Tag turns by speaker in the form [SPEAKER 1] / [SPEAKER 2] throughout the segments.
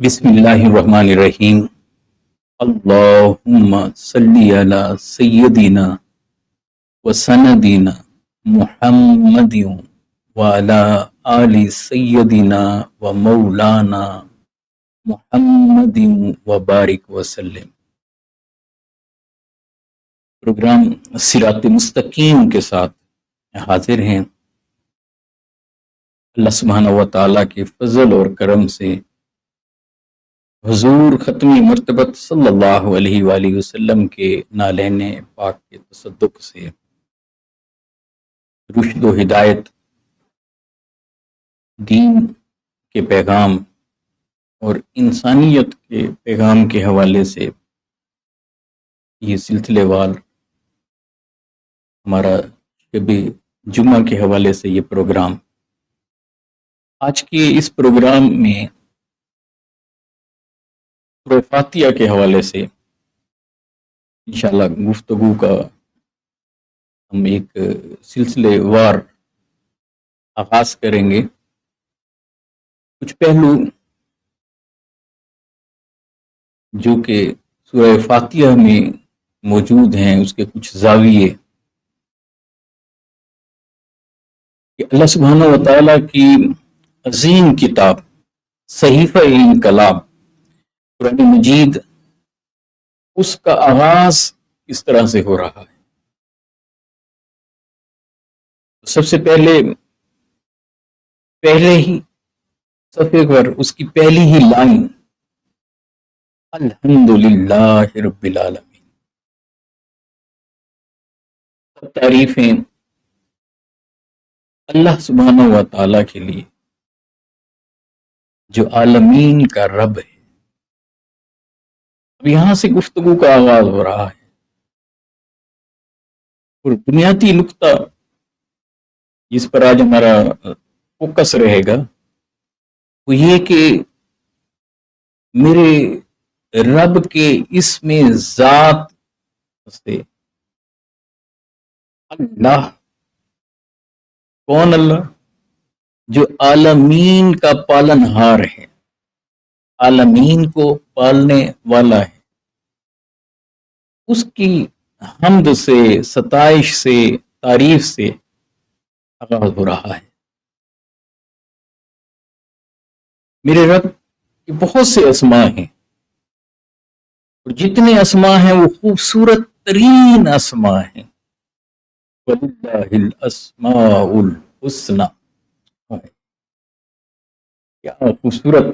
[SPEAKER 1] بسم اللہ الرحمن الرحیم اللہم صلی علی سیدنا و سندنا محمد وعلی آل سیدنا و مولانا محمد وبارک وسلم۔ پروگرام صراط مستقیم کے ساتھ حاضر ہیں۔ اللہ سبحانہ و تعالیٰ کے فضل اور کرم سے حضور ختمی مرتبت صلی اللہ علیہ وآلہ وسلم کے نالین پاک کے تصدق سے رشد و ہدایت، دین کے پیغام اور انسانیت کے پیغام کے حوالے سے یہ سلسلے وار ہمارا کبھی جمعہ کے حوالے سے یہ پروگرام، آج کے اس پروگرام میں سورہ فاتحہ کے حوالے سے انشاءاللہ گفتگو کا ہم ایک سلسلے وار آغاز کریں گے۔ کچھ پہلو جو کہ سورہ فاتحہ میں موجود ہیں، اس کے کچھ زاویے کہ اللہ سبحانہ و تعالیٰ کی عظیم کتاب صحیفہ انقلاب قرآن مجید، اس کا آغاز کس طرح سے ہو رہا ہے۔ سب سے پہلے ہی صفحے پر اس کی پہلی ہی لائن الحمدللہ رب العالمین، سب تعریفیں اللہ سبحانہ و تعالیٰ کے لیے جو عالمین کا رب ہے۔ اب یہاں سے گفتگو کا آغاز ہو رہا ہے، اور بنیادی نقطہ جس پر آج ہمارا فوکس رہے گا وہ یہ کہ میرے رب کے اسم ذات سے اللہ، کون اللہ؟ جو عالمین کا پالن ہار ہے، عالمین کو پالنے والا ہے، اس کی حمد سے، ستائش سے، تعریف سے آغاز ہو رہا ہے۔ میرے رب کے بہت سے اسماء ہیں، اور جتنے اسماء ہیں وہ خوبصورت ترین اسماء ہیں۔ وَلِلَّهِ الْأَسْمَاءُ الْحُسْنَى، کیا خوبصورت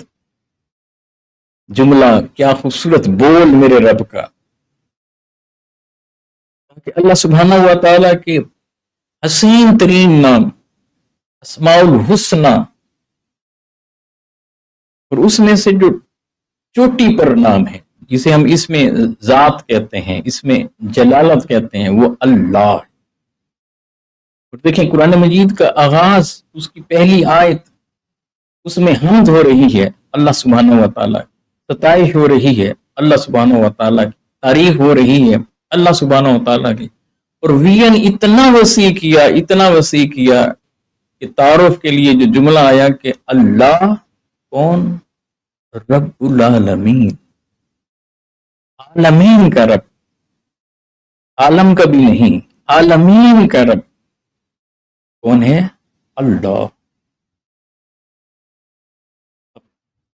[SPEAKER 1] جملہ، کیا خوبصورت بول میرے رب کا، کہ اللہ سبحانہ و تعالیٰ کے حسین ترین نام اسماء الحسنى، اور اس میں سے جو چوٹی پر نام ہے جسے ہم اس میں ذات کہتے ہیں، اس میں جلالت کہتے ہیں، وہ اللہ ہے۔ اور دیکھیں قرآن مجید کا آغاز، اس کی پہلی آیت، اس میں حمد ہو رہی ہے اللہ سبحانہ و تعالیٰ، ستائش ہو رہی ہے اللہ سبحانہ و تعالیٰ کی، تعریف ہو رہی ہے اللہ سبحانہ و تعالیٰ کی، اور وین اتنا وسیع کیا کہ تعارف کے لیے جو جملہ آیا کہ اللہ کون؟ رب العالمین، عالمین کا رب، عالم کا بھی نہیں، عالمین کا رب کون ہے؟ اللہ۔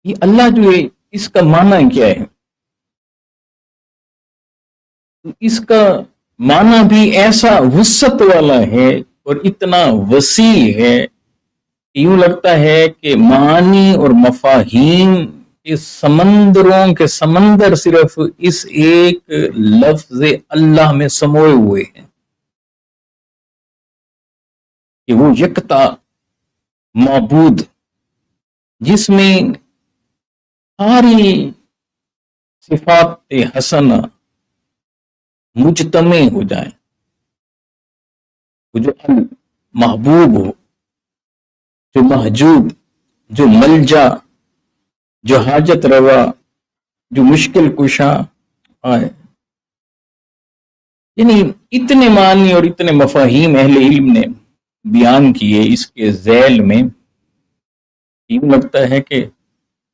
[SPEAKER 1] یہ اللہ جو ہے، اس کا معنی کیا ہے؟ اس کا معنی بھی ایسا وسعت والا ہے اور اتنا وسیع ہے کہ یوں لگتا ہے کہ معانی اور مفاہیم کے سمندروں کے سمندر صرف اس ایک لفظ اللہ میں سموئے ہوئے ہیں، کہ وہ یکتا معبود جس میں ساری صفات حسنہ مجتمع ہو جائیں، وہ جو محبوب ہو، جو محجوب، جو ملجا، جو حاجت روا، جو مشکل کشا آئے۔ یعنی اتنے معنی اور اتنے مفاہیم اہل علم نے بیان کیے اس کے ذیل میں، یوں لگتا ہے کہ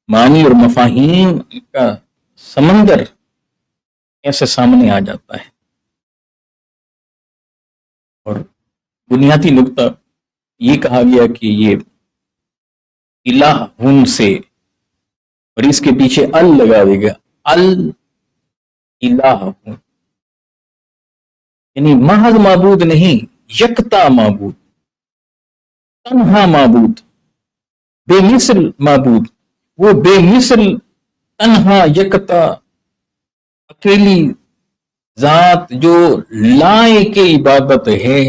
[SPEAKER 1] मानी और मफाहीम का समंदर ऐसे सामने आ जाता है। और बुनियादी नुक्ता ये कहा गया कि ये इलाह हुन से, और इसके पीछे अल लगा देगा, अल इलाह हुन, यानी महज माबूद नहीं, यकता माबूद, तन्हा माबूद, बेमिसल माबूद, वो बेमिसल तन्हा यकता अकेली जात जो लायक इबादत है,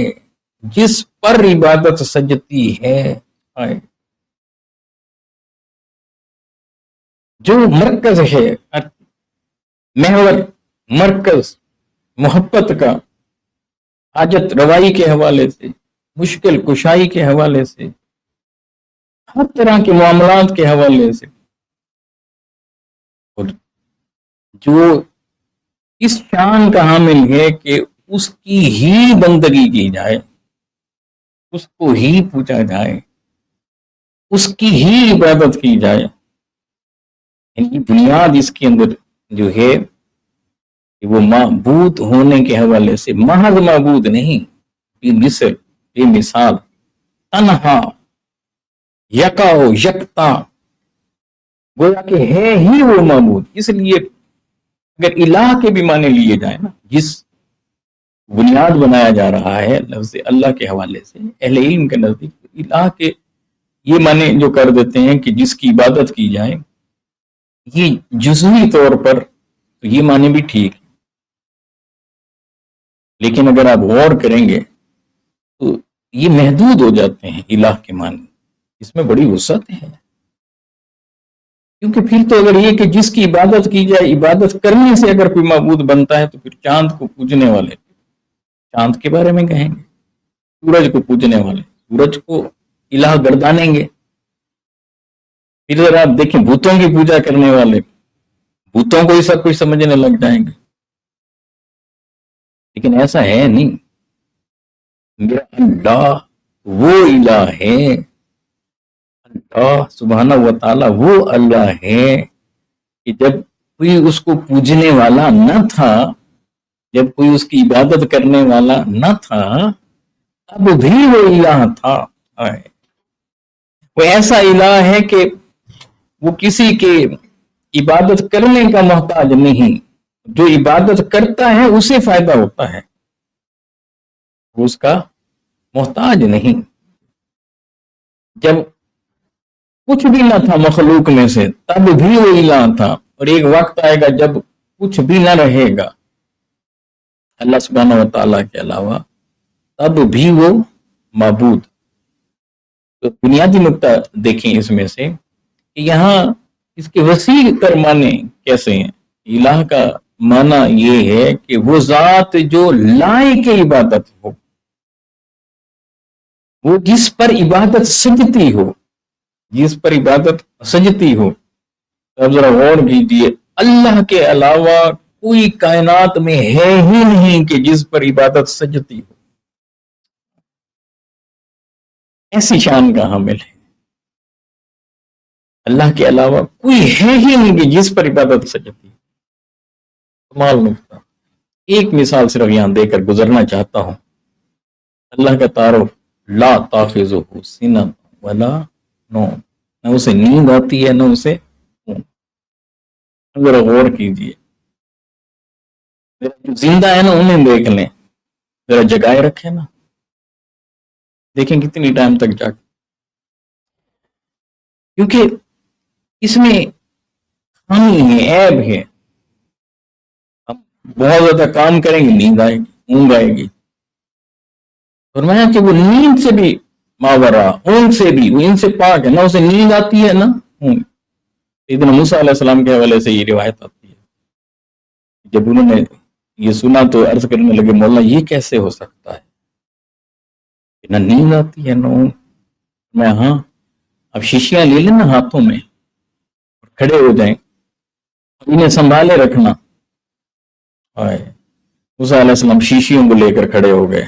[SPEAKER 1] जिस पर इबादत सजती है, जो मरकज है, महवर मरकज मोहब्बत का, हाजत रवाई के हवाले से, मुश्किल कुशाई के हवाले से, हर तरह के मामलात के हवाले से, और जो इस शान का हामिल है कि उसकी ही बंदगी की जाए, उसको ही पूछा जाए, उसकी ही इबादत की जाए। इनकी बुनियाद इसके अंदर जो है कि वो माबूद होने के हवाले से महज माबूद नहीं, बेमिसल, बेमिसाल, तन्हा, यकाओ यकता, गोया कि है ही वो माबूद। इसलिए अगर इलाह के भी माने लिए जाए ना, जिस बुनियाद बनाया जा रहा है लफ्ज़ अल्लाह के हवाले से, अहले इल्म के नजदीक इलाह के ये माने जो कर देते हैं कि जिसकी इबादत की जाए, ये जुज़वी तौर पर तो ये माने भी ठीक है, लेकिन अगर आप गौर करेंगे तो ये महदूद हो जाते हैं इलाह के माने। इसमें बड़ी वुसअत है, क्योंकि फिर तो अगर ये कि जिसकी इबादत की जाए, इबादत करने से अगर कोई माबूद बनता है, तो फिर चांद को पूजने वाले चांद के बारे में कहेंगे, सूरज को पूजने वाले सूरज को इलाह गर्दानेंगे। फिर अगर आप देखें भूतों की पूजा करने वाले भूतों को ही सब कुछ समझने लग जाएंगे, लेकिन ऐसा है नहीं। मेरा अल्लाह वो इलाह है, अल्लाह सुब्हाना व तआला वो अल्लाह है कि जब कोई उसको पूजने वाला न था, जब कोई उसकी इबादत करने वाला न था, तब भी वो इलाह था। वो ऐसा इलाह है कि वो किसी के इबादत करने का मोहताज नहीं, जो इबादत करता है उसे फायदा होता है, उसका मोहताज नहीं। जब कुछ भी ना था मखलूक में से, तब भी वो इलाह था, और एक वक्त आएगा जब कुछ भी ना रहेगा अल्लाह सुब्हानहू व तआला के अलावा, तब भी वो माबूद। तो बुनियादी नुक्ता देखें इसमें से कि यहाँ इसके वसी तर माने कैसे हैं। इलाह का माना ये है कि वो जात जो लायक इबादत हो, वो जिस पर इबादत सजती हो, जिस पर इबादत सजती हो। अब जरा गौर कीजिए, अल्लाह के अलावा कोई कायनात में है ही नहीं कि जिस पर इबादत सजती हो, ऐसी शान का हामिल है। अल्लाह के अलावा कोई है ही नहीं कि जिस पर इबादत सजती हो। कमाल नुक्ता। एक मिसाल सिर्फ यहां देकर गुजरना चाहता हूं। अल्लाह का तारुफ, ला ताखिज़ुहु सिनतुन वला नौम, न उसे नींद आती है न उसे ऊँघ। जरा गौर कीजिए, जो जिंदा है ना उन्हें देख लें, जरा जगाए रखे ना, देखें कितनी टाइम तक जाग, क्योंकि इसमें खामी है, ऐब है। हम बहुत ज्यादा काम करेंगे, नींद आएगी, ऊँघ आएगी। फरमाया कि वो नींद से भी मावरा, ऊँघ से भी, वो इनसे पाक है, ना उसे नींद आती है ना ऊँघ। इब्न मूसा अलैहिस्सलाम के हवाले से ये रिवायत आती है, जब उन्होंने ये सुना तो अर्ज करने लगे, मौला ये कैसे हो सकता है, ना नींद आती है ना ऊँघ। मैं हाँ, अब शीशियां ले लेना हाथों में, खड़े हो जाएं, इन्हें संभाले रखना। मूसा अलैहिस्सलाम शीशियों को लेकर खड़े हो गए,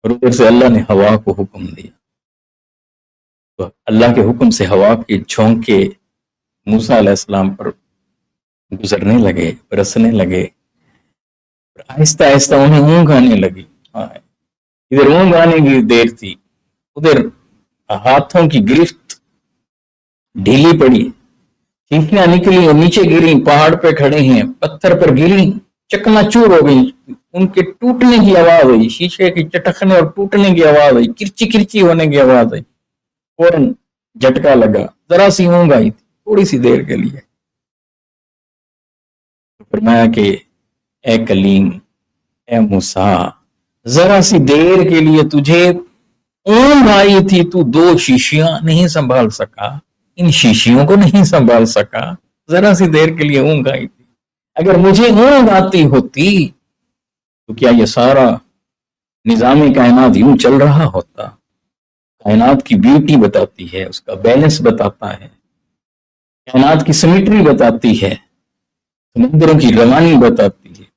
[SPEAKER 1] और उधर से अल्लाह ने हवा को हुक्म दिया, तो अल्लाह के हुक्म से हवा के झोंके मूसा अलैहिस्सलाम पर गुजरने लगे, बरसने लगे, आहिस्ता आहिस्ता उन्हें ऊँघ आने लगी। इधर ऊँघ आने की देर थी, उधर हाथों की गिरफ्त ढीली पड़ी, चींटियां निकली और नीचे गिरी, पहाड़ पे खड़े हैं, पत्थर पर गिरी, चकनाचूर हो गई, उनके टूटने की आवाज हुई, शीशे की चटकने और टूटने की आवाज हुई, किरची किरची होने की आवाज आई, फौरन झटका लगा, जरा सी ऊँघ आई थी, थोड़ी सी देर के लिए। फरमाया कि ए कलीम, ए मूसा, जरा सी देर के लिए तुझे ऊँघ आई थी, तू 2 शीशियां नहीं संभाल सका, इन शीशियों को नहीं संभाल सका, जरा सी देर के लिए ऊँघ आई थी। अगर मुझे ऊँघ आती होती तो क्या ये सारा निजाम कायनात यूं चल रहा होता? कायनात की ब्यूटी बताती है, उसका बैलेंस बताता है, कायनात की सिमेट्री बताती है, समुद्रों की रवानी बताती है,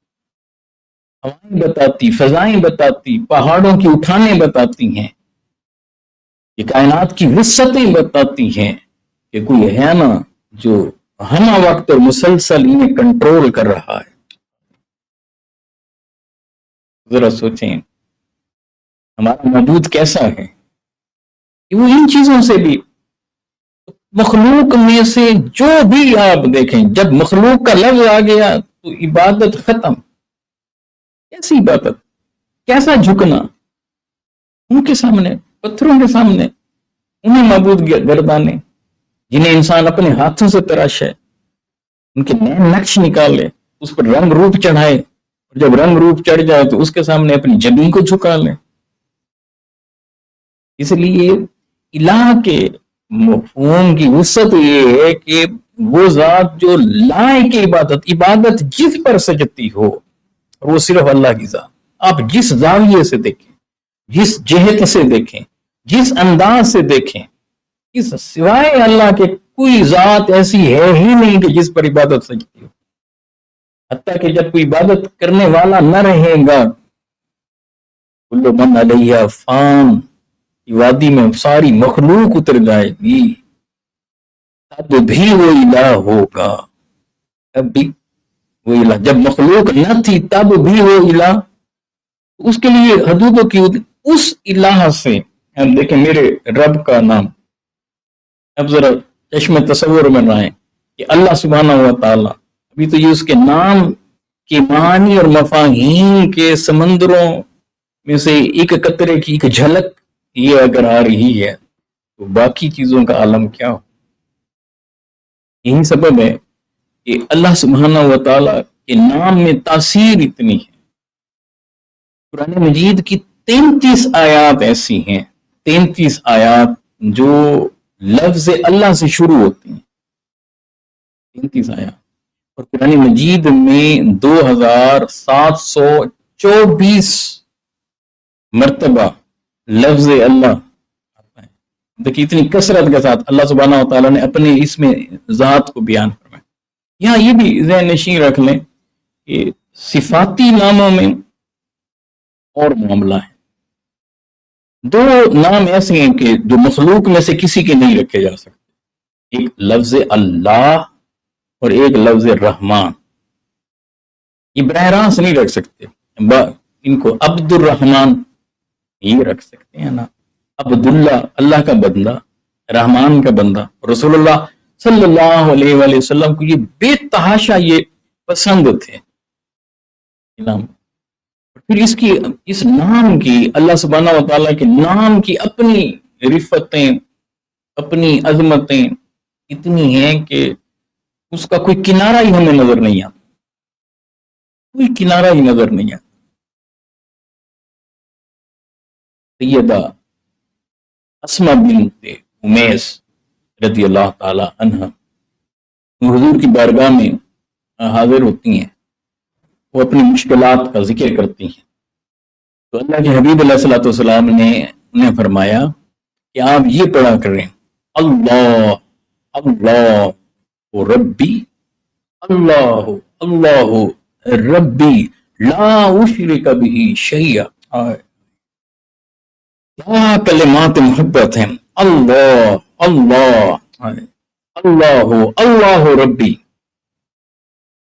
[SPEAKER 1] हवाएं बताती, फजाएं बताती, पहाड़ों की उठाने बताती हैं, ये कायनात की वुसअतें बताती हैं कि कोई है ना जो हम वक्त और मुसलसल इन्हें कंट्रोल कर रहा है। जरा सोचें हमारा मबूद कैसा है कि वो इन चीजों से भी, मखलूक में से जो भी आप देखें, जब मखलूक का लफ्ज आ गया तो इबादत खत्म। कैसी इबादत, कैसा झुकना उनके सामने, पत्थरों के सामने, उन्हें मबूद गर्दाने जिन्हें इंसान अपने हाथों से तराशे, उनके नए नक्श निकाले, उस पर रंग रूप चढ़ाए, और जब रंग रूप चढ़ जाए तो उसके सामने अपनी जबीन को झुका ले। इसलिए इलाह के मफ़हूम की वुसअत ये है कि वो जात जो लायक इबादत, इबादत जिस पर सजती हो, और वो सिर्फ अल्लाह की जात। आप जिस जाविये से देखें, जिस जहत से देखें, जिस अंदाज से देखें, इस सिवाय अल्लाह के कोई जात ऐसी है ही नहीं कि जिस पर इबादत सजती हो। हत्ता कि जब कोई इबादत करने वाला न रहेगा, कुल्लु मन अलैहा फान, वादी में सारी मखलूक उतर जाएगी, तब भी वो इलाह होगा। तब भी वो इलाह, जब मखलूक न थी तब भी वो इलाह, उसके लिए हदूदों की उस इलाह से हम देखें मेरे रब का नाम। अब जरा चश्मे तसव्वुर में आए कि अल्लाह सुब्हानहू व तआला, अभी तो ये उसके नाम के मानी और मफाहीम के समंदरों में से एक कतरे की एक झलक ये अगर आ रही है तो बाकी चीजों का आलम क्या हो। यही सबब है कि अल्लाह सुब्हानहू व तआला के नाम में तासीर इतनी है। कुरान मजीद की 33 आयात ऐसी हैं, 33 आयात जो लफ्ज अल्लाह से शुरू होती हैं, 33 आयात, और कुरान मजीद में 2724 मर्तबा लफ्ज अल्लाह आता है। देखिए इतनी कसरत के साथ अल्लाह सुब्हानहू व तआला ने अपने इसमें ज़ात को बयान फरमाया। यहाँ ये भी ज़हन नशीं रख लें कि सिफाती नामों में और मामला है। 2 नाम ऐसे हैं कि जो मखलूक में से किसी के नहीं रखे जा सकते, एक लफ्ज अल्लाह और एक लफ्ज रहमान। ये बरह रास्त नहीं रख सकते, इनको अब्दुर रहमान ये रख सकते हैं ना, अब्दुल्ला अल्लाह का बंदा, रहमान का बंदा। रसूलुल्लाह सल्लल्लाहु अलैहि वसल्लम को ये बेतहाशा ये पसंद थे नाम। फिर इसकी, इस नाम की, अल्लाह सुब्हानहू व तआला के नाम की अपनी रिफतें, अपनी अजमतें इतनी हैं कि उसका कोई किनारा ही हमें नजर नहीं आता, कोई किनारा ही नजर नहीं आता। सैयदा अस्मा बिन्त उमैस रज़ी अल्लाह ताला अन्हा हुजूर की बारगाह में हाजिर होती हैं, वो अपनी मुश्किलात का जिक्र करती हैं। तो अल्लाह के हबीब अलैहिस्सलातु वस्सलाम ने उन्हें फरमाया कि आप ये पढ़ा करें, अल्लाह अल्लाह रब्बी, अल्लाह अल्लाह रब्बी ला उशरिक बिही शैया। क्या कलिमात मोहब्बत हैं, अल्लाह अल्लाह अल्लाह रब्बी,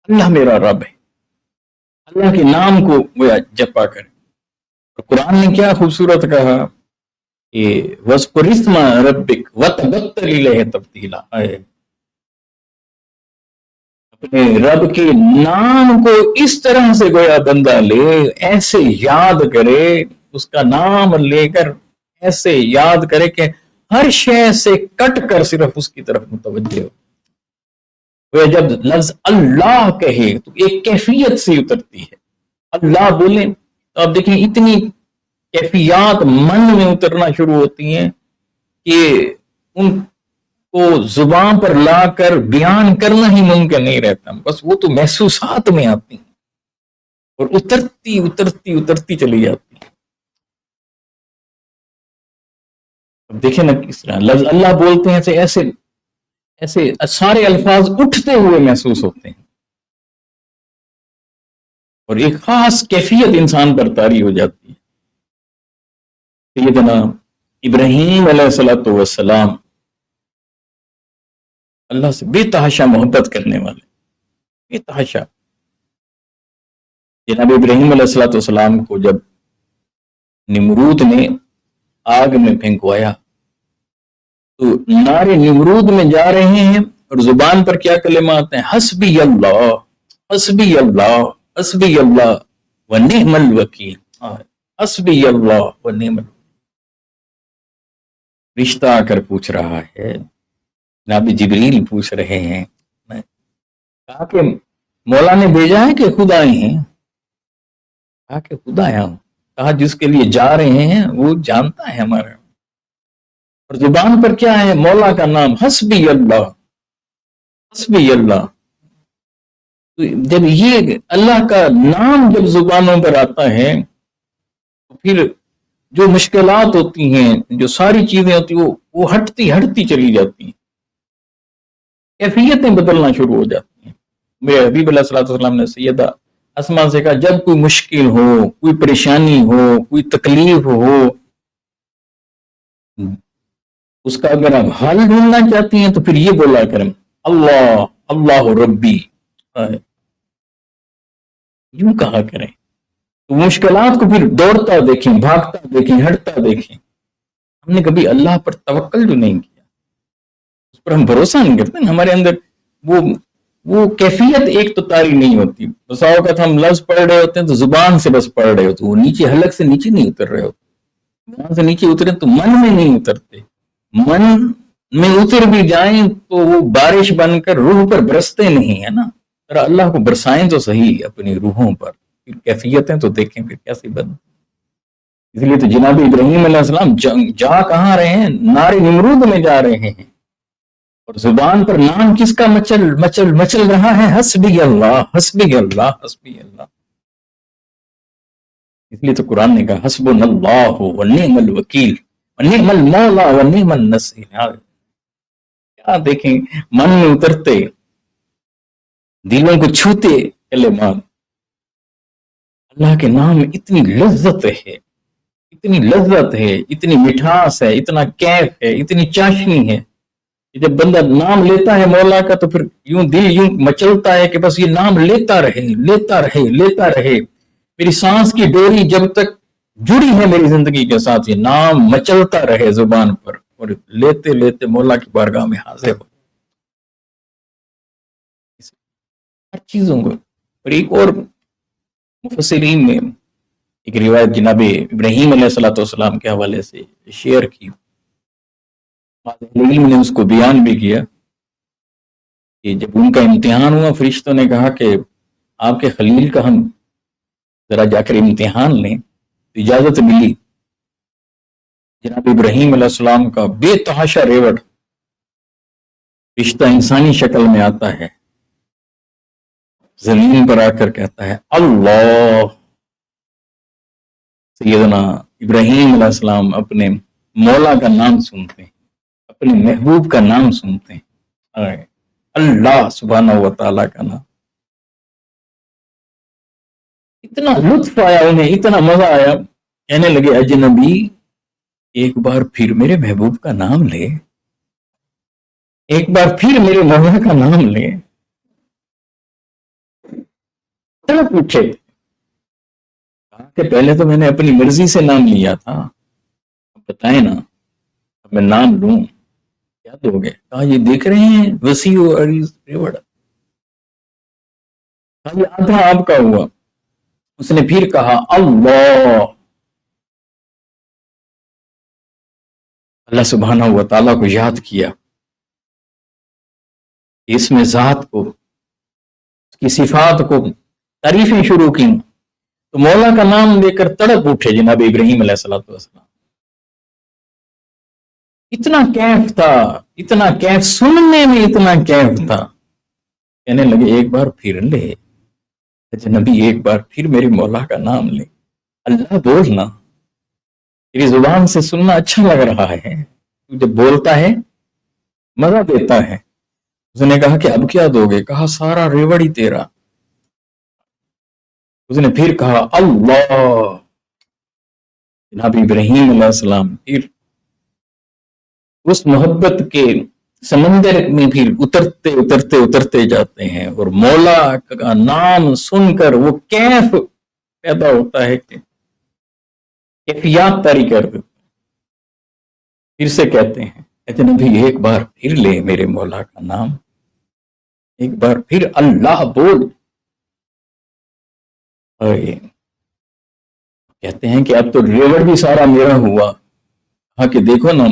[SPEAKER 1] अल्लाह मेरा रब है। अल्लाह के नाम को गोया जपा करें। तो कुरान ने क्या खूबसूरत कहा कि वस्कुरिस्मा रब्बिक वतबत्तल इलैहि तब्तीला, अपने रब के नाम को इस तरह से गोया बंदा ले, ऐसे याद करे, उसका नाम लेकर ऐसे याद करे कि हर शय से कट कर सिर्फ उसकी तरफ मुतवज्जे हो। वो जब लफ्ज अल्लाह कहे तो एक कैफियत से उतरती है। अल्लाह बोले तो आप देखें इतनी कैफियत मन में उतरना शुरू होती हैं कि उनको जुबान पर लाकर बयान करना ही मुमकिन नहीं रहता, बस वो तो महसूसात में आती हैं और उतरती उतरती उतरती चली जाती है। अब देखें ना किस तरह लफ्ज अल्लाह बोलते हैं, ऐसे ऐसे सारे अल्फाज उठते हुए महसूस होते हैं और एक खास कैफियत इंसान पर तारी हो जाती है। सैयदना इब्राहीम अलैहिस्सलातु वस्सलाम अल्लाह से बेतहाशा मोहब्बत करने वाले, बेतहाशा। जनाब इब्राहीम अलैहिस्सलातु वस्सलाम को जब निमरूद ने आग में फेंकवाया तो नारे निमरूद में जा रहे हैं और जुबान पर क्या कलेमा आते हैं, हस्बी अल्लाह हस्बी अल्लाह हस्बी अल्लाह व निअमल वकील, हस्बी अल्लाह व निअमल। रिश्ता आकर पूछ रहा है, जनाब जिब्रील पूछ रहे हैं, कहा कि मौला ने भेजा है कि खुद आए हैं? कहा कि खुद आया हूं। कहा जिसके लिए जा रहे हैं वो जानता है हमारा, और जुबान पर क्या है, मौला का नाम, हस्बी अल्लाह हस्बी अल्लाह। तो जब ये अल्लाह का नाम जब जुबानों पर आता है तो फिर जो मुश्किलात होती हैं, जो सारी चीजें होती हैं, वो हटती हटती चली जाती हैं, कैफियतें बदलना शुरू हो जाती हैं। मेरे हबीब अलैहि सल्लम ने सैयदा अस्मा से कहा, जब कोई मुश्किल हो, कोई परेशानी हो, कोई तकलीफ हो, उसका अगर आप हल ढूंढना चाहती हैं तो फिर ये बोला करें, अल्लाह अल्लाह रब्बी, यूं कहा करें। तो मुश्किलात को फिर दौड़ता देखें, भागता देखें, हटता देखें। हमने कभी अल्लाह पर तवक्कल जो नहीं किया, उस पर हम भरोसा नहीं करते, हमारे अंदर वो कैफियत एक तो तारी नहीं होती। बसा औक़ात हम लफ्ज पढ़ रहे होते हैं तो जुबान से बस पढ़ रहे होते, वो नीचे हलक से नीचे नहीं उतर रहे होते। जुबान से नीचे उतरे तो मन में नहीं उतरते, मन में उतर भी जाएं तो वो बारिश बनकर रूह पर बरसते नहीं है ना। जरा अल्लाह को बरसाएं तो सही अपनी रूहों पर, फिर कैफियतें तो देखें फिर कैसी बन। इसलिए तो जनाब इब्राहीम अलैहिस्सलाम जा कहाँ रहे हैं, नारे निमरूद में जा रहे हैं, और जुबान पर नाम किसका मचल मचल मचल रहा है, हस्बी अल्लाह हस्बी अल्लाह हस्बी अल्लाह। इसलिए तो कुरान ने कहा, हस्बुनल्लाहु व निअमल वकील व निअमल मौला व निअमन नसीर। क्या देखें, मन में उतरते, दिलों को छूते कलेमात। अल्लाह के नाम में इतनी लज्जत है, इतनी लज्जत है, इतनी मिठास है, इतना कैफ है, इतनी चाशनी है कि जब बंदा नाम लेता है मौला का तो फिर यूं दिल यूं मचलता है कि बस ये नाम लेता रहे लेता रहे लेता रहे। मेरी सांस की डोरी जब तक जुड़ी है मेरी जिंदगी के साथ, ये नाम मचलता रहे जुबान पर, और लेते लेते मौला की बारगाह में हाजिर हो हर चीजों को। और एक और मुफस्सिरीन ने एक रिवायत जनाब इब्राहीम अलैहिस्सलाम के हवाले से शेयर की, इल्म ने उसको बयान भी किया कि जब उनका इम्तिहान हुआ, फरिश्तों ने कहा कि आपके खलील का हम जरा जाकर इम्तिहान लें, तो इजाजत मिली। जनाब इब्राहीम अलैहिस्सलाम का बेतहाशा रेवट रिश्ता इंसानी शक्ल में आता है, जमीन पर आकर कहता है अल्लाह। सैयदना इब्राहीम अलैहिस्सलाम अपने मौला का नाम सुनते हैं, अपने महबूब का नाम सुनते हैं, अल्लाह सुब्हानहू व तआला का नाम। इतना लुत्फ आया उन्हें, इतना मजा आया, कहने लगे अजनबी एक बार फिर मेरे महबूब का नाम ले। ایک بار پھر میرے مولا کا نام لے. تڑپ اٹھے کہ پہلے تو میں نے اپنی مرضی سے نام لیا تھا، اب بتائیں نا، اب میں نام لوں کیا دو گے؟ کہا یہ دیکھ رہے ہیں وسیع و عریض ریوڑ، کہا یہ آدھا آپ کا ہوا. اس نے پھر کہا اللہ. اللہ سبحانہ و تعالیٰ کو یاد کیا، اس میں ذات کو، اس کی صفات کو تعریفیں شروع کی، تو مولا کا نام لے کر تڑپ اٹھے جناب ابراہیم علیہ السلام. اتنا کیف تھا، اتنا کیف، سننے میں اتنا کیف تھا، کہنے لگے ایک بار پھر لے نبی، ایک بار پھر میرے مولا کا نام لے، اللہ بولنا، تیری زبان سے سننا اچھا لگ رہا ہے، جب بولتا ہے مزہ دیتا ہے. اس نے کہا کہ اب کیا دو گے؟ کہا سارا ریوڑ ہی تیرا. اس نے پھر کہا اللہ. جناب ابراہیم علیہ السلام پھر اس محبت کے سمندر میں پھر اترتے اترتے اترتے جاتے ہیں، اور مولا کا نام سن کر وہ کیف پیدا ہوتا ہے کہ کیفیات طاری کر دیتے. پھر سے کہتے ہیں اجنبی ایک بار پھر لے میرے مولا کا نام، ایک بار پھر اللہ بول. اور کہتے ہیں کہ اب تو ریوڑ بھی سارا میرا ہوا. کہا کہ دیکھو نا،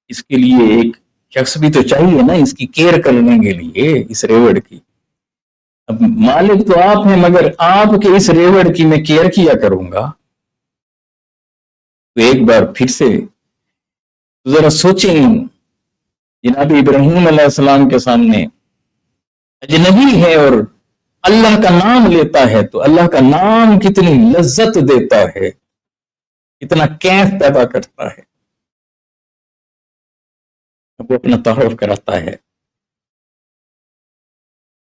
[SPEAKER 1] اس کے لیے ایک شخص بھی تو چاہیے نا اس کی کیئر کرنے کے لیے، اس ریوڑ کی. اب مالک تو آپ ہیں، مگر آپ کے اس ریوڑ کی میں کیئر کیا کروں گا. تو ایک بار پھر سے ذرا سوچیں، جناب ابراہیم علیہ السلام کے سامنے اجنبی ہے اور اللہ کا نام لیتا ہے، تو اللہ کا نام کتنی لذت دیتا ہے، کتنا کیف پیدا کرتا ہے. اب وہ اپنا تعارف کراتا ہے.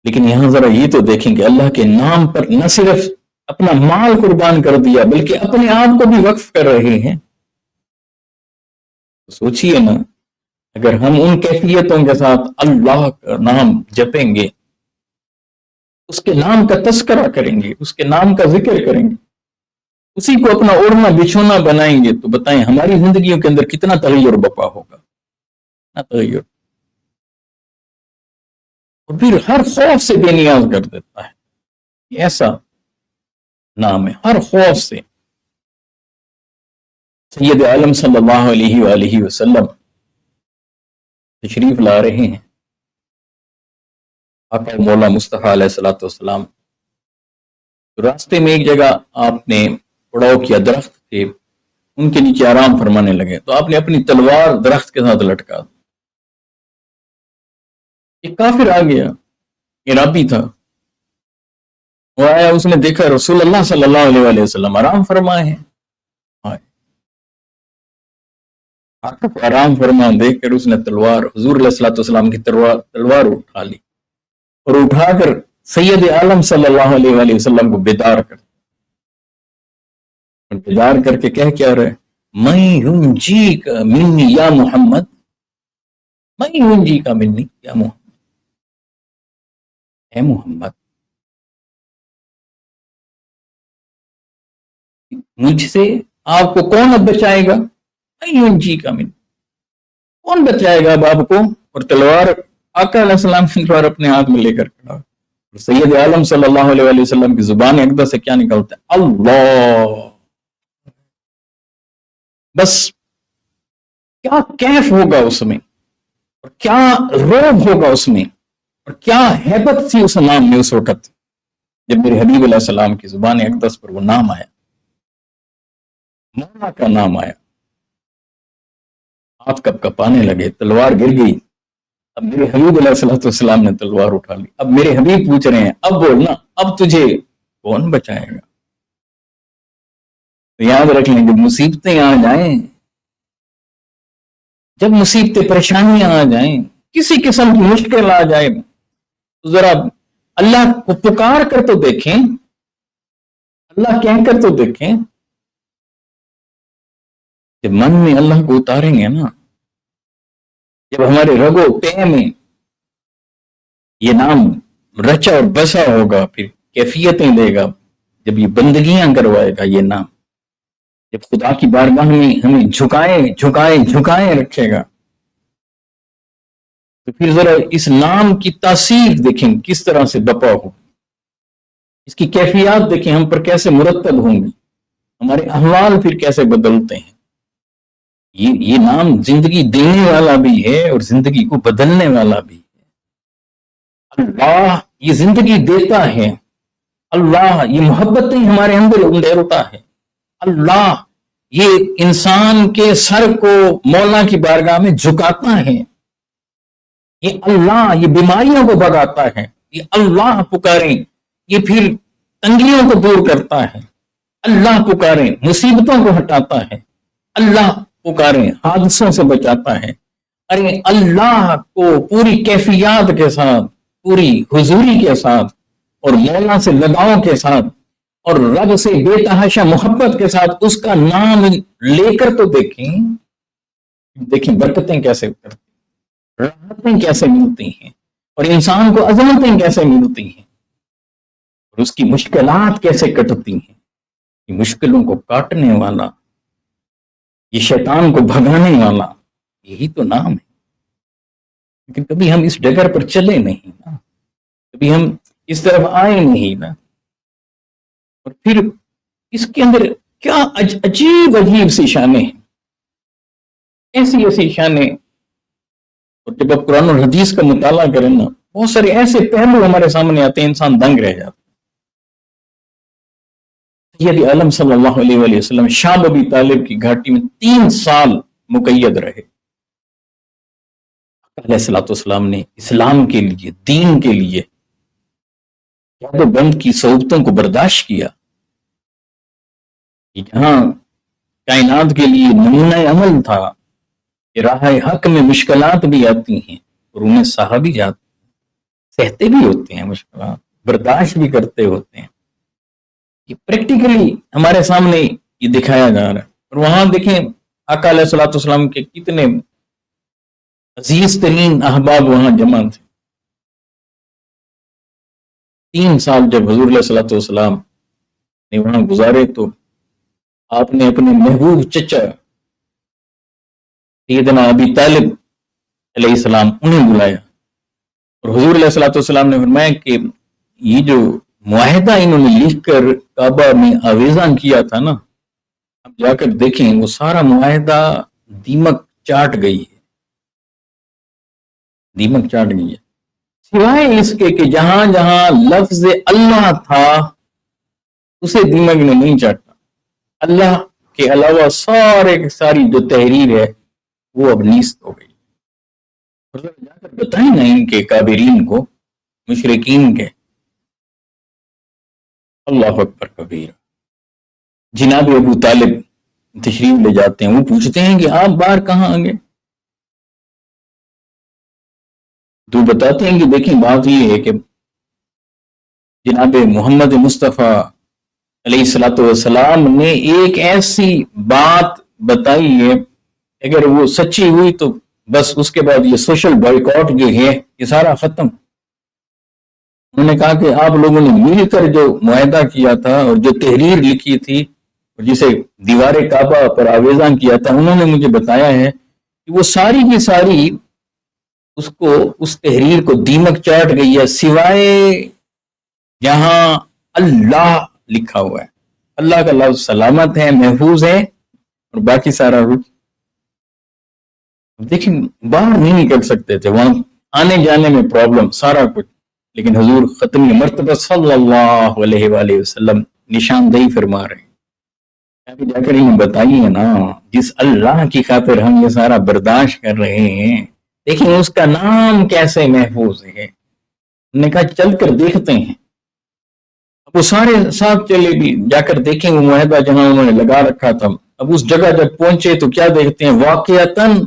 [SPEAKER 1] لیکن یہاں ذرا یہ تو دیکھیں کہ اللہ کے نام پر نہ صرف اپنا مال قربان کر دیا، بلکہ اپنے آپ کو بھی وقف کر رہے ہیں. سوچئے نا، اگر ہم ان کیفیتوں کے ساتھ اللہ کا نام جپیں گے، اس کے نام کا تذکرہ کریں گے، اس کے نام کا ذکر کریں گے، اسی کو اپنا اوڑھنا بچھونا بنائیں گے، تو بتائیں ہماری زندگیوں کے اندر کتنا تغیر برپا ہوگا، کتنا تغیر. اور پھر ہر خوف سے بے نیاز کر دیتا ہے. ایسا نام ہے ہر خوف سے. سید عالم صلی اللہ علیہ وآلہ وسلم تشریف لا رہے ہیں. آقا مولا مصطفیٰ علیہ الصلوۃ والسلام راستے میں ایک جگہ آپ نے پڑاؤ کیا، درخت تھے، ان کے نیچے آرام فرمانے لگے، تو آپ نے اپنی تلوار درخت کے ساتھ لٹکا. ایک کافر آ گیا، عرابی تھا، وہ آیا، اس نے دیکھا رسول اللہ صلی اللہ علیہ وآلہ وسلم آرام فرمائے ہیں. آقا کو آرام فرما دیکھ کر اس نے تلوار، حضور علیہ الصلوۃ والسلام کی تلوار اٹھا لی، اور اٹھا کر سید عالم صلی اللہ علیہ وآلہ وسلم کو بیدار کر کے کہہ کیا رہے، میں ینجیک منی یا محمد، میں ینجیک منی یا محمد، اے محمد مجھ سے آپ کو کون اب بچائے گا؟ میں ینجیک منی، کون بچائے گا اب آپ کو؟ اور تلوار آقا علیہ السلام کی تلوار اپنے ہاتھ میں لے کر کھڑا. سید عالم صلی اللہ علیہ وآلہ وسلم کی زبان اقدس سے کیا نکلتا ہے؟ اللہ. بس کیا کیف ہوگا اس میں، اور کیا روب ہوگا اس میں، اور کیا ہیبت تھی اس نام میں اس وقت جب میرے حبیب علیہ السلام کی زبان اقدس پر وہ نام آیا، مولا کا نام آیا. ہاتھ کپ کپانے لگے، تلوار گر گئی. اب میرے حبیب علیہ السلام نے تلوار اٹھا لی. اب میرے حبیب پوچھ رہے ہیں اب بولنا، اب تجھے کون بچائے گا؟ تو یاد رکھ لیں، جب مصیبتیں آ جائیں، جب مصیبتیں پریشانیاں آ جائیں، کسی قسم کی مشکل آ جائے، تو ذرا اللہ کو پکار کر تو دیکھیں، اللہ کہہ کر تو دیکھیں. جب من میں اللہ کو اتاریں گے نا، جب ہمارے رگو پے میں یہ نام رچا اور بسا ہوگا، پھر کیفیتیں دے گا، جب یہ بندگیاں کروائے گا یہ نام، جب خدا کی بارگاہ میں ہمیں جھکائے رکھے گا، تو پھر ذرا اس نام کی تاثیر دیکھیں کس طرح سے بپا ہو، اس کی کیفیات دیکھیں ہم پر کیسے مرتب ہوں گی، ہمارے احوال پھر کیسے بدلتے ہیں۔ یہ نام زندگی دینے والا بھی ہے اور زندگی کو بدلنے والا بھی ہے۔ اللہ یہ زندگی دیتا ہے، اللہ یہ محبتیں ہمارے اندر اندھیرتا ہے، اللہ یہ انسان کے سر کو مولا کی بارگاہ میں جھکاتا ہے، یہ اللہ یہ بیماریوں کو بھگاتا ہے، یہ اللہ پکاریں یہ پھر تنگیوں کو دور کرتا ہے، اللہ پکاریں مصیبتوں کو ہٹاتا ہے، اللہ پکاریں حادثوں سے بچاتا ہے۔ ارے اللہ کو پوری کیفیات کے ساتھ، پوری حضوری کے ساتھ اور مولا سے لگاؤ کے ساتھ اور رب سے بے تحاشا محبت کے ساتھ اس کا نام لے کر تو دیکھیں برکتیں کیسے کرتی، راحتیں کیسے ملتی ہیں، اور انسان کو عظمتیں کیسے ملتی ہیں، اور اس کی مشکلات کیسے کٹتی ہیں۔ یہ مشکلوں کو کاٹنے والا، یہ شیطان کو بھگانے والا، یہی تو نام ہے۔ لیکن کبھی ہم اس ڈگر پر چلے نہیں نا، کبھی ہم اس طرف آئے نہیں نا، اور پھر اس کے اندر کیا عجیب سی شانیں ہیں، ایسی شانیں، اور جب آپ قرآن اور حدیث کا مطالعہ کریں نا، بہت سارے ایسے پہلو ہمارے سامنے آتے ہیں انسان دنگ رہ جاتا ہے۔ سید عالم صلی اللہ علیہ وآلہ وسلم شام ابی طالب کی گھاٹی میں 3 سال مقید رہے۔ علیہ الصلوۃ والسلام نے اسلام کے لیے، دین کے لیے جد و بند کی صعوبتوں کو برداشت کیا۔ یہاں کائنات کے لیے نمونہ عمل تھا کہ راہ حق میں مشکلات بھی آتی ہیں اور انہیں سہا بھی جاتے ہیں، سہتے بھی ہوتے ہیں مشکلات، برداشت بھی کرتے ہوتے ہیں۔ یہ پریکٹیکلی ہمارے سامنے یہ دکھایا جا رہا ہے، اور وہاں دیکھیں آقا علیہ الصلوۃ والسلام کے کتنے عزیز ترین احباب وہاں جمع تھے۔ 3 سال جب حضور علیہ الصلوۃ والسلام نے وہاں گزارے تو آپ نے اپنے محبوب چچا سیدنا ابی طالب علیہ السلام انہیں بلایا، اور حضور علیہ الصلوۃ والسلام نے فرمایا کہ یہ جو معاہدہ انہوں نے لکھ کر کعبہ میں آویزاں کیا تھا نا، اب جا کر دیکھیں وہ سارا معاہدہ دیمک چاٹ گئی ہے، دیمک چاٹ گئی ہے، سوائے اس کے کہ جہاں جہاں لفظ اللہ تھا اسے دیمک نے نہیں چاٹا، اللہ کے علاوہ ساری جو تحریر ہے وہ اب نیست ہو گئی۔ جا کر بتائیں نا ان کے کابرین کو، مشرکین کے۔ اللہ اکبر کبیر۔ جناب ابو طالب تشریف لے جاتے ہیں، وہ پوچھتے ہیں کہ آپ باہر کہاں آگے؟ تو بتاتے ہیں کہ دیکھیں بات یہ ہے کہ جناب محمد مصطفیٰ علیہ الصلوۃ والسلام نے ایک ایسی بات بتائی ہے، اگر وہ سچی ہوئی تو بس اس کے بعد یہ سوشل بائیکاٹ جو ہے یہ سارا ختم۔ انہوں نے کہا کہ آپ لوگوں نے مل کر جو معاہدہ کیا تھا اور جو تحریر لکھی تھی اور جسے دیوار کعبہ پر آویزاں کیا تھا، انہوں نے مجھے بتایا ہے کہ وہ ساری کی ساری اس تحریر کو دیمک چاٹ گئی ہے، سوائے جہاں اللہ لکھا ہوا ہے۔ اللہ کا لفظ سلامت ہے، محفوظ ہے، اور باقی سارا رک۔ دیکھیں باہر نہیں نکل سکتے تھے، وہاں آنے جانے میں پرابلم سارا کچھ، لیکن حضور ختم مرتبہ صلی اللہ علیہ وآلہ وسلم نشاندہی فرما رہے ہیں، جا کر انہیں بتائیے نا جس اللہ کی خاطر ہم یہ سارا برداشت کر رہے ہیں، دیکھیں اس کا نام کیسے محفوظ ہے۔ ہم نے کہا چل کر دیکھتے ہیں۔ اب وہ سارے ساتھ چلے بھی، جا کر دیکھیں وہ معاہدہ جہاں انہوں نے لگا رکھا تھا۔ اب اس جگہ جب پہنچے تو کیا دیکھتے ہیں، واقعتاً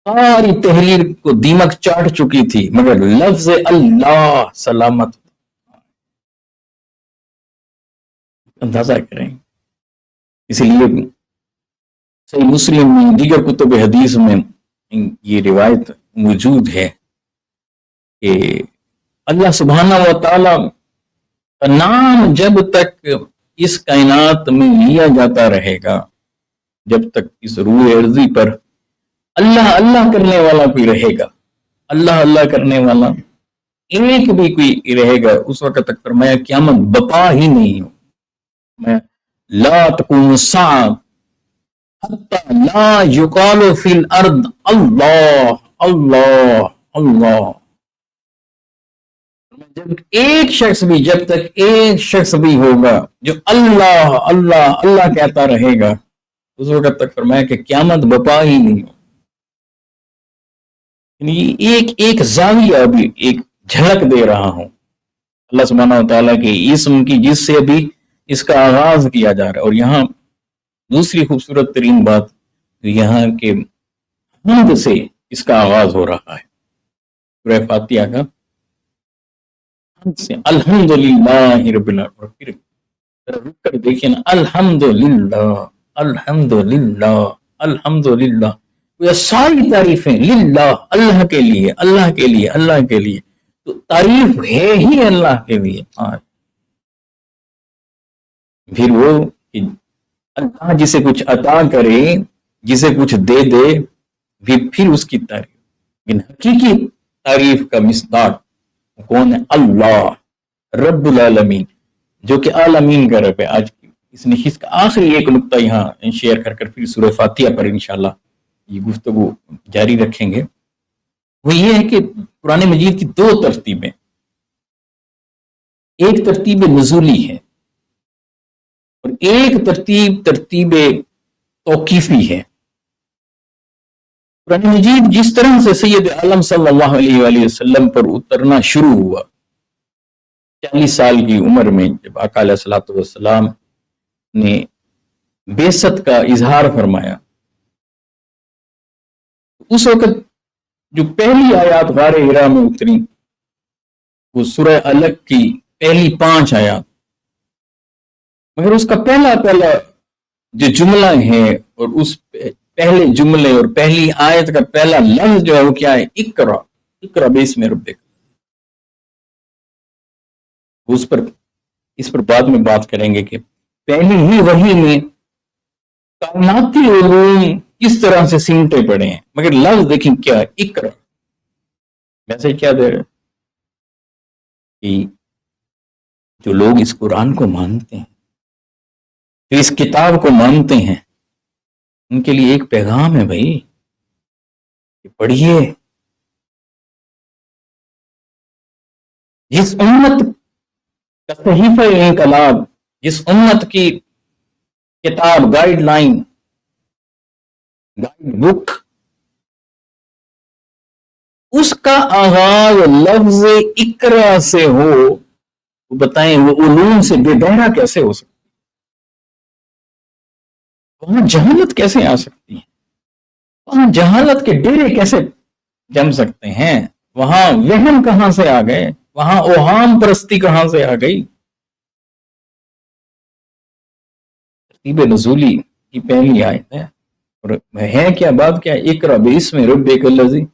[SPEAKER 1] ساری تحریر کو دیمک چاٹ چکی تھی، مگر لفظ اللہ سلامت۔ اندازہ کریں، اس لیے صحیح مسلم میں، دیگر کتب حدیث میں یہ روایت موجود ہے کہ अल्लाह सुब्हाना व तआला का नाम जब तक इस कायनात में लिया जाता रहेगा, जब तक इस रूह अर्जी पर अल्लाह अल्लाह करने वाला कोई रहेगा, अल्लाह अल्लाह करने वाला एक भी कोई रहेगा, उस वक्त तक फरमाया क़यामत बपा ही नहीं हो। मैं ला तक़ूमु अस्साअ हत्ता ला युक़ालु फिल अर्द अल्लाह अल्लाह अल्लाह। जब तक एक शख्स भी होगा जो अल्लाह अल्लाह अल्लाह कहता रहेगा, उस वक्त तक फरमाया कि क़यामत बपा ही नहीं हो। एक एक जाविया भी एक झलक दे रहा हूं अल्लाह सुब्हानहू व तआला के इस्म की, जिससे अभी इसका आगाज किया जा रहा है। और यहाँ दूसरी खूबसूरत तरीन बात, यहाँ के हम्द से इसका आगाज हो रहा है। सूरह फातिहा का हम्द से अल्हम्दुलिल्लाहि रब्बिल आलमीन। फिर रुक कर देखिए ना, अल्हम्दुलिल्लाह अल्हम्दुलिल्लाह अल्हम्दुलिल्लाह, ये सारी तारीफें लिल्लाह, अल्लाह के लिए अल्लाह के लिए अल्लाह के लिए। तो तारीफ है ही अल्लाह के लिए। फिर वो अल्लाह जिसे कुछ अता करे, जिसे कुछ दे दे, फिर उसकी तारीफ। लेकिन हकीकी तारीफ का मिसदाक कौन है? अल्लाह रब्बुल आलमीन, जो कि आलमीन का रब है। आज इस नशिस्त का आखिरी एक नुक्ता यहाँ शेयर कर फिर सूरह फातिहा पर इंशाअल्लाह ये गुफ्तगू जारी रखेंगे। वो ये है कि कुरान मजीद की दो तरतीबें, एक तरतीब नुज़ूली है और एक तरतीब तौकीफी है। कुरान मजीद जिस तरह से सैयद आलम सल्लल्लाहु अलैहि वसल्लम पर उतरना शुरू हुआ 40 साल की उम्र में, जब आका अलैहिस्सलातु वस्सलाम ने बेसत का इजहार फरमाया, उस वक्त जो पहली आयत गारे हिरा में उतरी वो सूरह अलग की पहली 5 आयत, मगर उसका पहला जो जुमला है और उस पहले जुमले और पहली आयत का पहला लफ्ज जो है वो क्या है? इकरा, इकरा बिस्मि रब्बिक। इस पर बाद में बात करेंगे कि पहली ही वही में कायनाती उलूम किस तरह से सिमटे पड़े हैं, मगर लफ्ज देखें क्या है? इकरा। मैसेज क्या दे रहे कि जो लोग इस कुरान को मानते हैं, जो इस किताब को मानते हैं, उनके लिए एक पैगाम है भाई, पढ़िए। जिस उम्मत का सहीफा इंकलाब, जिस उम्मत की किताब, गाइडलाइन, गाइड बुक, उसका आगाज लफ्ज इकरा से हो, वो बताएं वो उलूम से बेबहरा कैसे हो सकता? वहां जहालत कैसे आ सकती है? वहां जहालत के डेरे कैसे जम सकते हैं? वहां वहम कहां से आ गए? वहां ओहाम परस्ती कहां से आ गई? तरतीब नुज़ूली की पहली आयत है और है क्या बात, क्या? इकरा बिस्मि रब्बिकल लज़ी,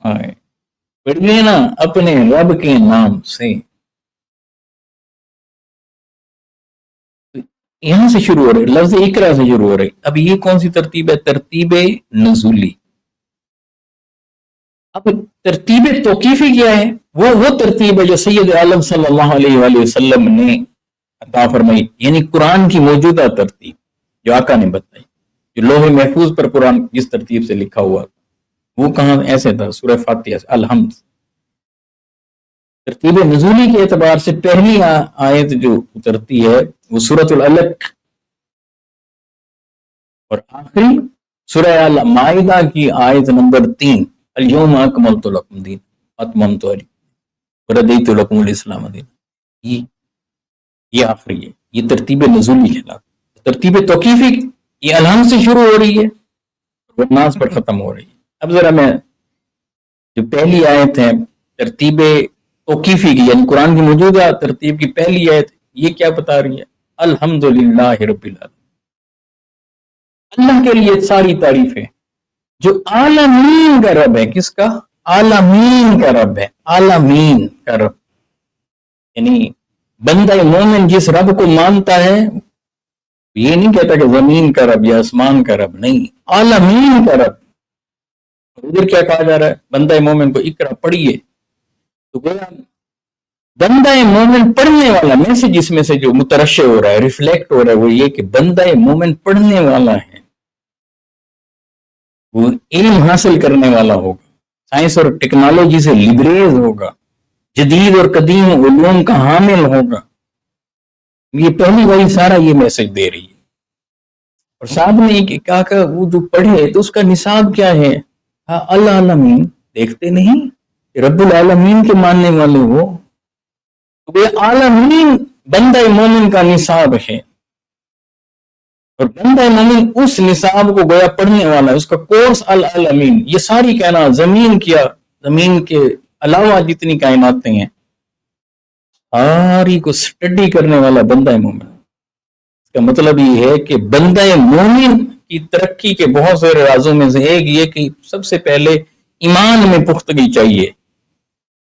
[SPEAKER 1] पढ़िए ना अपने रब के नाम से। यहां से शुरू हो रही, लफ्ज इकरा से शुरू हो रही। अब ये कौन सी तरतीब है? तरतीब नुज़ूली। अब तरतीब तौकीफी क्या है? वो तरतीब है जो सैयद आलम सल्लल्लाहु अलैहि वसल्लम ने अता फरमाई, यानी कुरान की मौजूदा तरतीब जो आका ने बताई, जो लोहे महफूज पर कुरान जिस तरतीब से लिखा हुआ वो कहां ऐसे था? सूरह फातिहा से अलहम्द। तरतीब नुज़ूली के एतबार से पहली आयत जो उतरती है वो सूरतुल अलक और आखिरी सूरह अल माइदा की आयत नंबर 3, अल-यौम अकमलतु लकुम दीन अतममतु अलैकुम व रदीतु लकुमुल इस्लाम दीन। ये आखिरी है, ये तरतीब नुज़ूली कहलाती है। तरतीब तौकीफी ये अलहम्द से शुरू हो रही है और नास पर खत्म हो रही है। अब जरा मैं जो पहली आयत है तरतीब तौकीफी की, यानी कुरान की मौजूदा तरतीब की पहली आयत, ये क्या बता रही है? अल्हम्दुलिल्लाहि रब्बिल आलमीन, अल्लाह के लिए सारी तारीफ है जो आलमीन का रब है। किसका? आलमीन का रब है, आलमीन का रब। यानी बंदा मोमिन जिस रब को मानता है, ये नहीं कहता कि जमीन का रब या आसमान का रब, नहीं, आलमीन का रब। उधर क्या कहा जा रहा है, बंदा मोमिन को इकरा पढ़िए। तो गोया बंदा मोमिन पढ़ने वाला, मैसेज इसमें से जो मुतरश्शे हो रहा है, रिफ्लेक्ट हो रहा है, वो ये कि बंदा मोमिन पढ़ने वाला है, वो इल्म हासिल करने वाला होगा, साइंस और टेक्नोलॉजी से लिबरेज होगा, जदीद और कदीम उलूम का हामिल होगा। ये पहली बार सारा ये मैसेज दे रही है। और साथ में एक कहा वो जो पढ़े तो उसका निसाब क्या है, हाँ अल्लाह आलमीन, देखते नहीं रब्बुल आलमीन के मानने वाले हो, तो ये आलमीन बंदा मोमिन का निसाब है। और बंदा मोमिन उस निसाब को गोया पढ़ने वाला है, उसका कोर्स अल आलमीन, ये सारी कायनात, जमीन किया, जमीन के अलावा जितनी कायनातें हैं सारी को स्टडी करने वाला बंदा मोमिन। इसका मतलब ये है कि बंदा मोमिन की तरक्की के बहुत सारे राजों में से एक ये कि सबसे पहले ईमान में पुख्तगी चाहिए,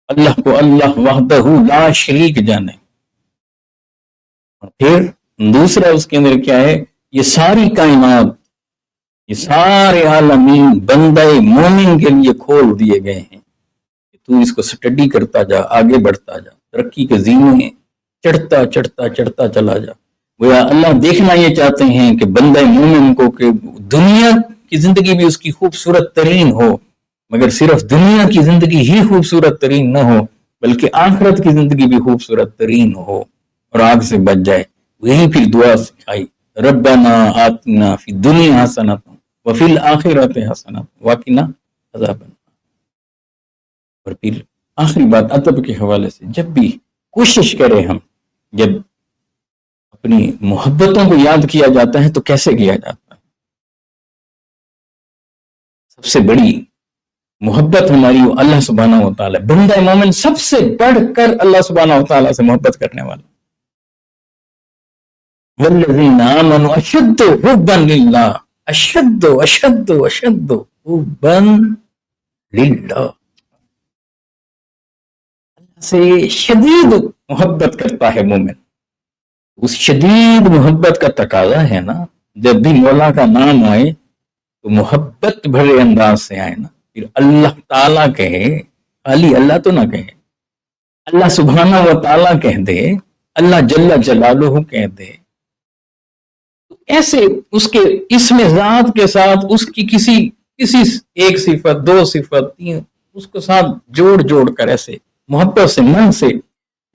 [SPEAKER 1] अल्लाह को अल्लाह वहदहू ला शरीक जाने। और फिर दूसरा उसके अंदर क्या है, ये सारी कायनात, ये सारे आलमीन बंदा मोमिन के लिए खोल दिए गए हैं। तू इसको स्टडी करता जा, आगे बढ़ता जा, तरक्की के जीने चढ़ता चढ़ता चढ़ता चला जा। वो अल्लाह देखना ये चाहते हैं कि बंदा मोमिन को कि दुनिया की जिंदगी भी उसकी खूबसूरत तरीन हो, मगर सिर्फ दुनिया की जिंदगी ही खूबसूरत तरीन न हो, बल्कि आखिरत की जिंदगी भी खूबसूरत तरीन हो और आग से बच जाए। वही फिर दुआ सिखाई, रब्बना आतिना फी दुनिया हसनतन व फिल आखिरति हसनतन वकिना अज़ाबन। और फिर आखिरी बात अदब के हवाले से, जब भी कोशिश करें हम, जब अपनी मोहब्बतों को याद किया जाता है तो कैसे किया जाता है। सबसे बड़ी मोहब्बत हमारी वो अल्लाह सुब्हानहू व तआला, बंदा मोमिन सबसे बढ़कर अल्लाह सुब्हानहू व तआला से मोहब्बत करने वाला। वल्लज़ीना आमनू अशद्दु हुब्बन लिल्लाह, अशद्दु अशद्दु अशद्दु हुब्बन लिल्लाह, से शदीद मोहब्बत करता है मोमिन। उस शदीद मोहब्बत का तकाजा है ना, जब भी मौला का नाम आए तो मोहब्बत भरे अंदाज से आए ना। फिर अल्लाह ताला कहे, खाली अल्लाह तो ना कहे, अल्लाह सुब्हानहू व तआला कह दे, अल्लाह जल्ला जलालुहु कह दे, तो ऐसे उसके इसमें जात के साथ उसकी किसी एक सिफत, दो सिफत, तीन, उसको साथ जोड़ जोड़ कर ऐसे मोहब्बत से, मन से,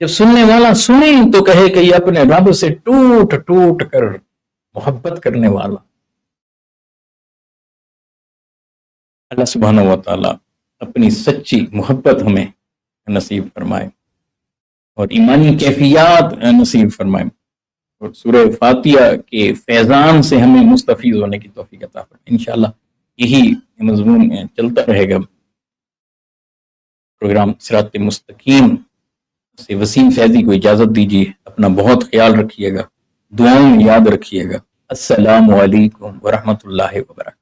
[SPEAKER 1] जब सुनने वाला सुने तो कहे कि ये अपने रब से टूट टूट कर मोहब्बत करने वाला। अल्लाह सुब्हानहू व तआला अपनी सच्ची मोहब्बत हमें नसीब फरमाए और ईमानी कैफियत नसीब फरमाए और सूरह फातिहा के फैजान से हमें मुस्तफीज होने की तौफीक अता फरमाए। इंशाअल्लाह यही मज़मून चलता रहेगा। प्रोग्राम सिरात मुस्तकीम से वसीम फैजी को इजाजत दीजिए। अपना बहुत ख्याल रखिएगा, दुआओं में याद रखिएगा। अस्सलामु अलैकुम व रहमतुल्लाहि व बरकातहू।